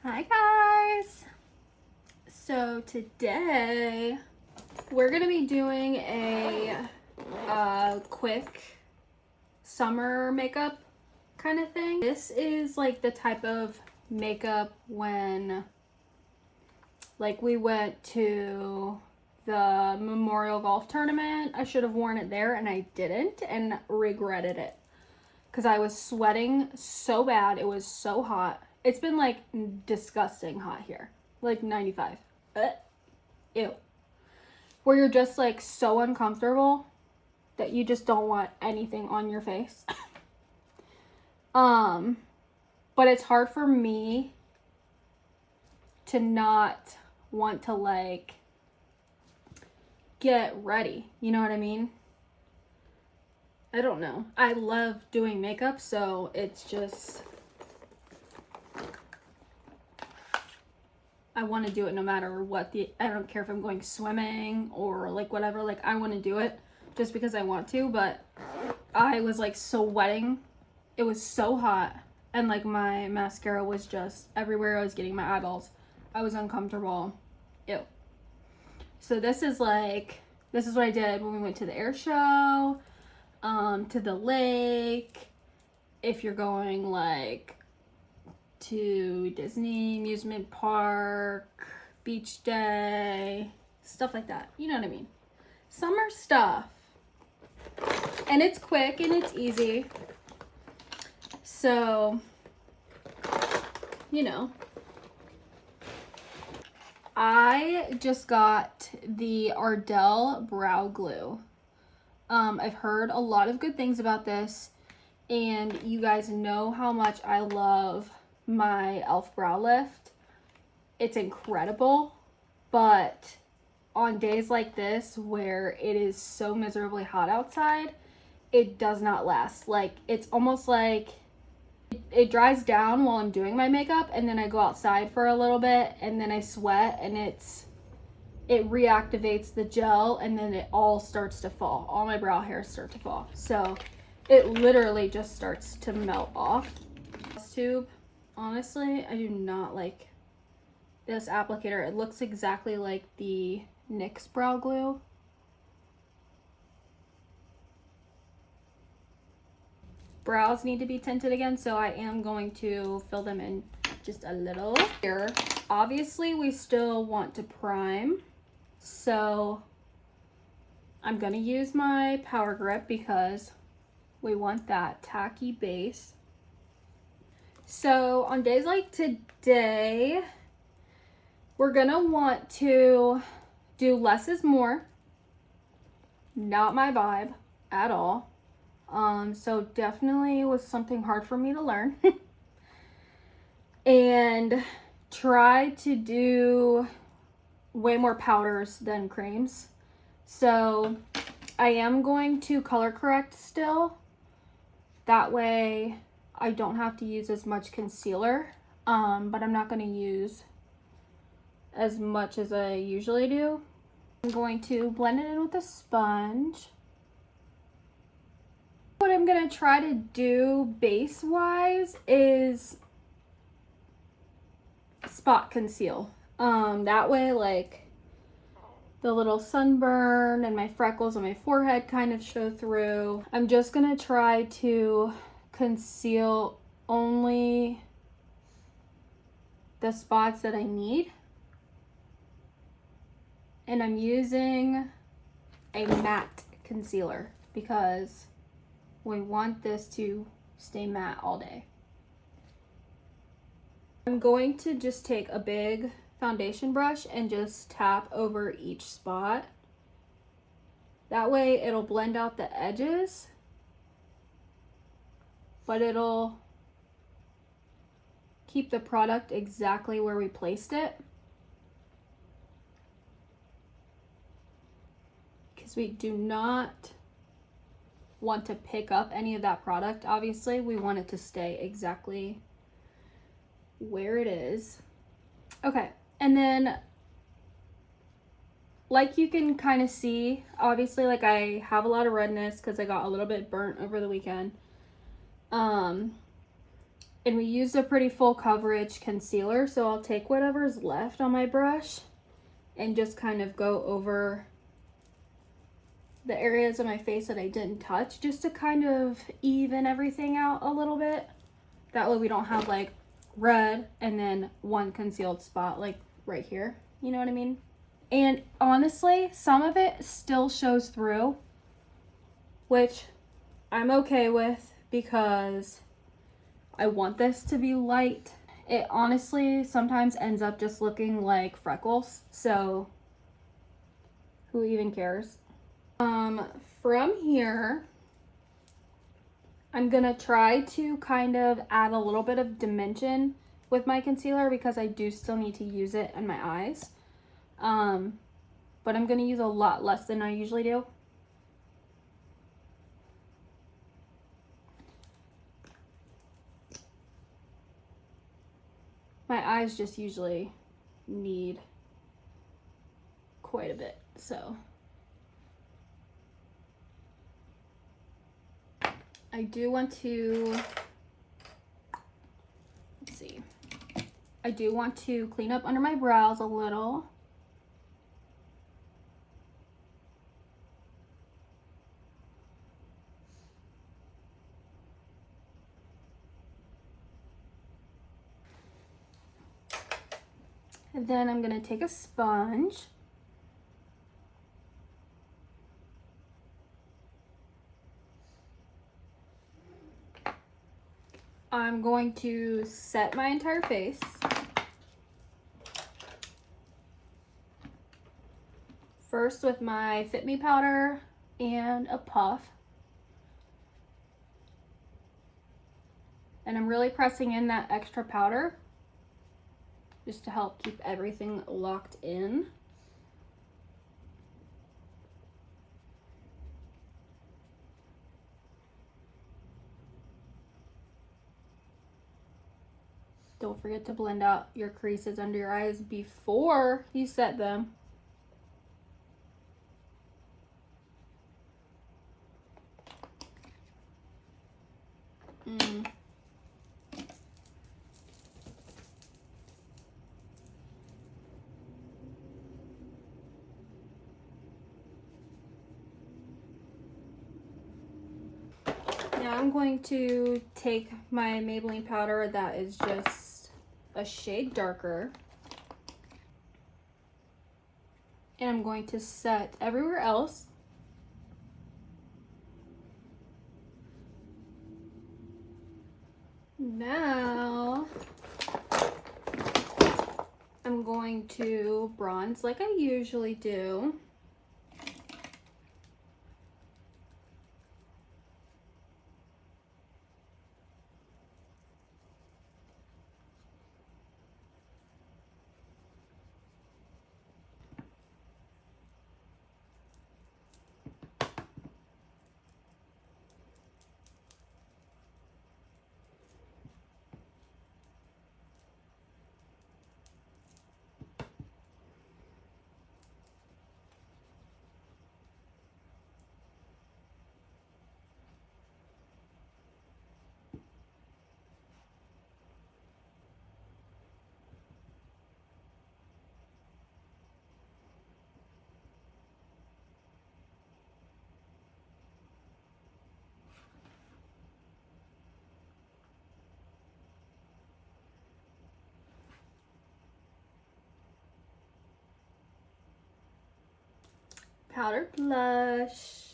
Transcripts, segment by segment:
Hi guys! So today we're gonna be doing a quick summer makeup kind of thing. This is like the type of makeup when like we went to the Memorial Golf Tournament. I should have worn it there and I didn't and regretted it because I was sweating so bad. It was so hot. It's been like disgusting hot here, like 95. Ew. Where you're just like so uncomfortable that you just don't want anything on your face. But it's hard for me to not want to like get ready. You know what I mean? I don't know. I love doing makeup, so it's just I want to do it no matter what. I don't care if I'm going swimming or like whatever. Like I want to do it just because I want to. But I was like sweating. It was so hot, and like my mascara was just everywhere. I was getting my eyeballs. I was uncomfortable. Ew. So this is what I did when we went to the air show, to the lake. If you're going like to Disney amusement park, beach day, stuff like that. You know what I mean? Summer stuff. And it's quick and it's easy. So, you know. I just got the Ardell Brow Glue. I've heard a lot of good things about this, and you guys know how much I love my e.l.f. brow lift. It's incredible, but on days like this where it is so miserably hot outside, it does not last. Like it's almost like it dries down while I'm doing my makeup, and then I go outside for a little bit and then I sweat and it reactivates the gel, and then it all starts to fall. All my brow hairs start to fall. So it literally just starts to melt off. This tube, honestly, I do not like this applicator. It looks exactly like the NYX brow glue. Brows need to be tinted again, so I am going to fill them in just a little here. Obviously, we still want to prime, so I'm going to use my Power Grip because we want that tacky base. So on days like today, we're going to want to do less is more. Not my vibe at all. So definitely was something hard for me to learn. And try to do way more powders than creams. So I am going to color correct still. That way I don't have to use as much concealer. But I'm not going to use as much as I usually do. I'm going to blend it in with a sponge. What I'm going to try to do base wise is spot conceal. That way like the little sunburn and my freckles on my forehead kind of show through. I'm just going to try to conceal only the spots that I need. And I'm using a matte concealer because we want this to stay matte all day. I'm going to just take a big foundation brush and just tap over each spot. That way it'll blend out the edges, but it'll keep the product exactly where we placed it. Because we do not want to pick up any of that product. Obviously, we want it to stay exactly where it is. Okay, and then like you can kind of see, obviously like I have a lot of redness because I got a little bit burnt over the weekend. And we used a pretty full coverage concealer, so I'll take whatever's left on my brush and just kind of go over the areas of my face that I didn't touch, just to kind of even everything out a little bit. That way we don't have like red and then one concealed spot like right here. You know what I mean? And honestly, some of it still shows through, which I'm okay with because I want this to be light. It honestly sometimes ends up just looking like freckles, so who even cares? From here, I'm gonna try to kind of add a little bit of dimension with my concealer because I do still need to use it in my eyes. But I'm gonna use a lot less than I usually do. My eyes just usually need quite a bit, so. I do want to, let's see, I do want to clean up under my brows a little. And then I'm gonna take a sponge. I'm going to set my entire face. First with my Fit Me powder and a puff. And I'm really pressing in that extra powder just to help keep everything locked in. Don't forget to blend out your creases under your eyes before you set them. Now I'm going to take my Maybelline powder that is just a shade darker, and I'm going to set everywhere else. Now I'm going to bronze like I usually do. Powder blush.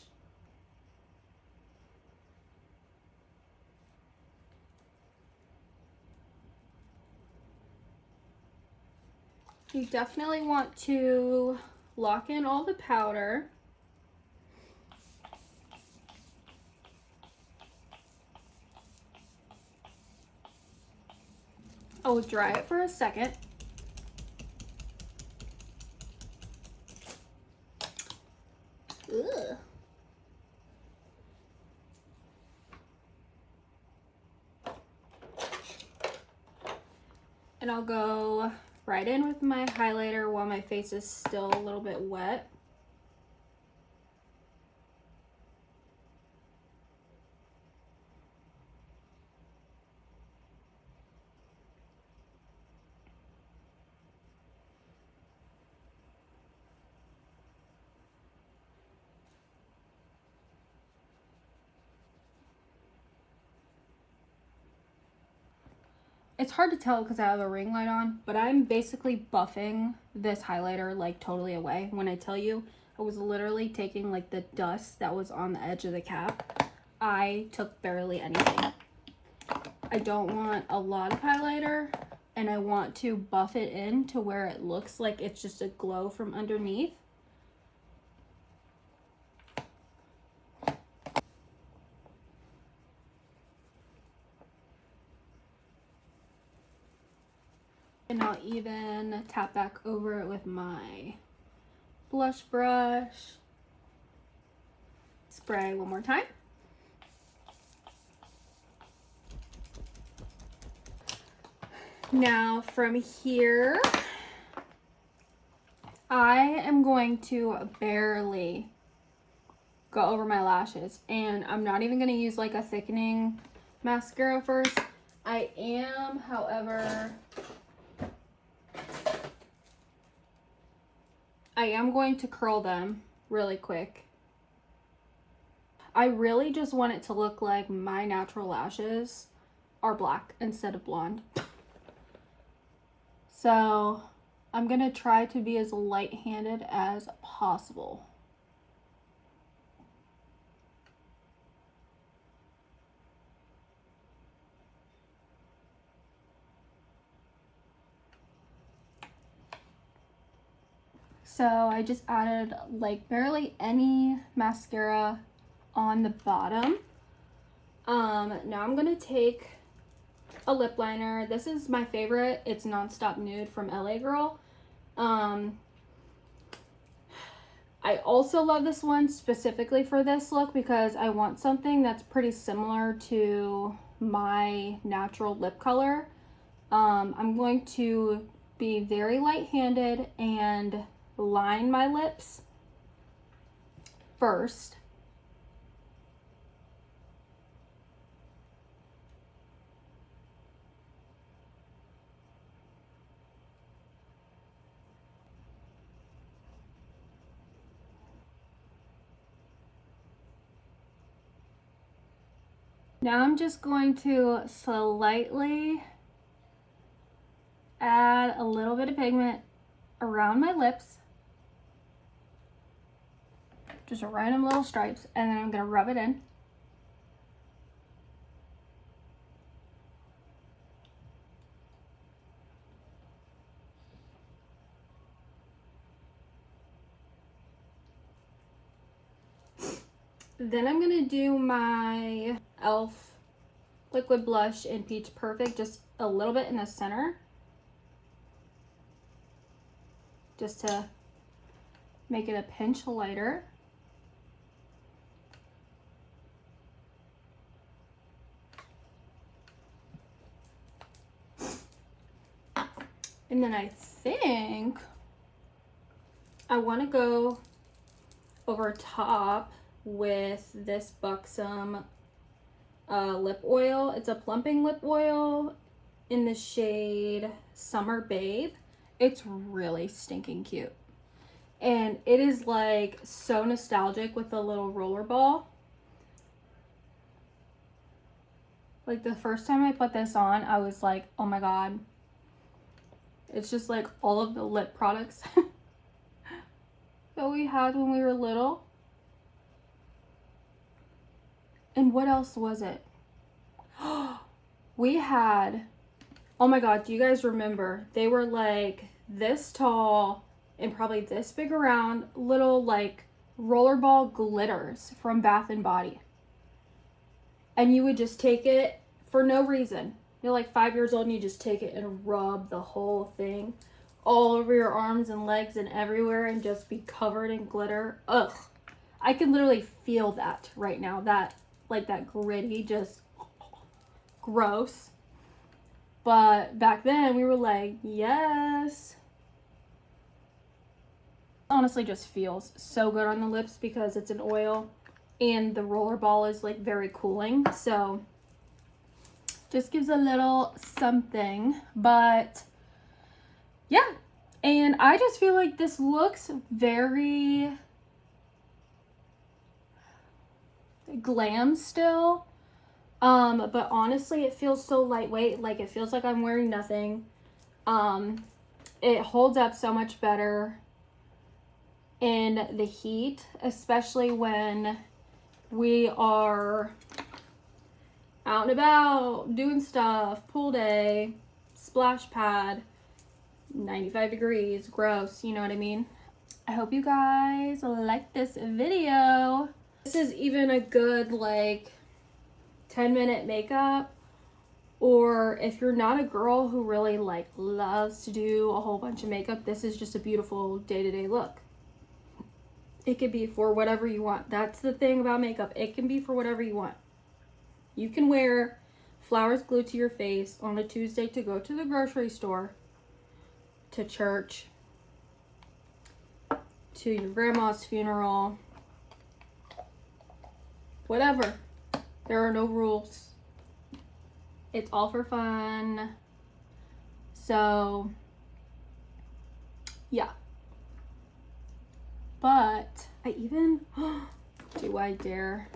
You definitely want to lock in all the powder. I'll dry it for a second. Ugh. And I'll go right in with my highlighter while my face is still a little bit wet. it's hard to tell because I have a ring light on, but I'm basically buffing this highlighter like totally away. When I tell you, I was literally taking like the dust that was on the edge of the cap. I took barely anything. I don't want a lot of highlighter, and I want to buff it in to where it looks like it's just a glow from underneath. And I'll even tap back over it with my blush brush. Spray one more time. Now from here, I am going to barely go over my lashes, and I'm not even going to use like a thickening mascara first. I am, however, I am going to curl them really quick. I really just want it to look like my natural lashes are black instead of blonde. So I'm going to try to be as light-handed as possible. So I just added like barely any mascara on the bottom. Now I'm going to take a lip liner. This is my favorite. It's Nonstop Nude from LA Girl. I also love this one specifically for this look because I want something that's pretty similar to my natural lip color. I'm going to be very light-handed and line my lips first. Now I'm just going to slightly add a little bit of pigment around my lips. Just random little stripes, and then I'm going to rub it in. Then I'm going to do my e.l.f. liquid blush in Peach Perfect, just a little bit in the center. Just to make it a pinch lighter. And then I think I want to go over top with this Buxom lip oil. It's a plumping lip oil in the shade Summer Babe. It's really stinking cute. And it is like so nostalgic with the little roller ball. Like the first time I put this on, I was like, oh my god. It's just like all of the lip products that we had when we were little. And what else was it? We had, oh my god, do you guys remember? They were like this tall and probably this big around, little like rollerball glitters from Bath and Body. And you would just take it for no reason. You're like 5 years old and you just take it and rub the whole thing all over your arms and legs and everywhere and just be covered in glitter. Ugh. I can literally feel that right now. That, like that gritty, just gross. But back then we were like, yes. Honestly just feels so good on the lips because it's an oil and the rollerball is like very cooling. So just gives a little something, but yeah. And I just feel like this looks very glam still. But honestly, it feels so lightweight. Like, it feels like I'm wearing nothing. It holds up so much better in the heat, especially when we are out and about doing stuff, pool day, splash pad, 95 degrees, gross, you know what I mean? I hope you guys like this video. This is even a good like 10-minute makeup, or if you're not a girl who really like loves to do a whole bunch of makeup, this is just a beautiful day-to-day look. It could be for whatever you want. That's the thing about makeup. It can be for whatever you want. You can wear flowers glued to your face on a Tuesday to go to the grocery store, to church, to your grandma's funeral, whatever. There are no rules. It's all for fun. So, yeah. But I even, do I dare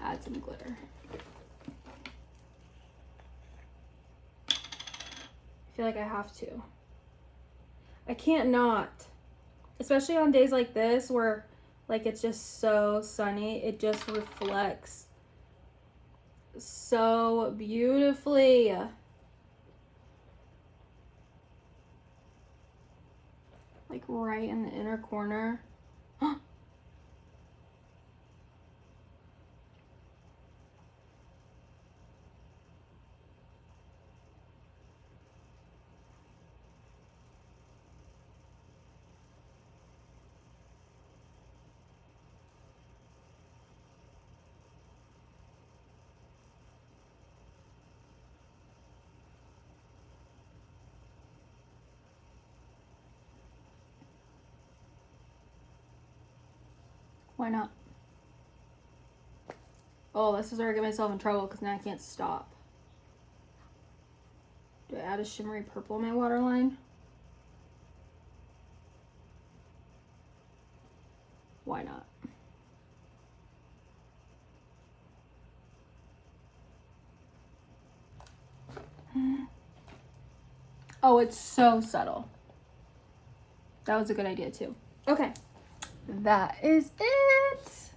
add some glitter? I feel like I have to. I can't not. Especially on days like this where like it's just so sunny. It just reflects so beautifully. Like right in the inner corner. Why not? Oh, this is where I get myself in trouble because now I can't stop. Do I add a shimmery purple in my waterline? Why not? Oh, it's so subtle. That was a good idea too. Okay, that is it.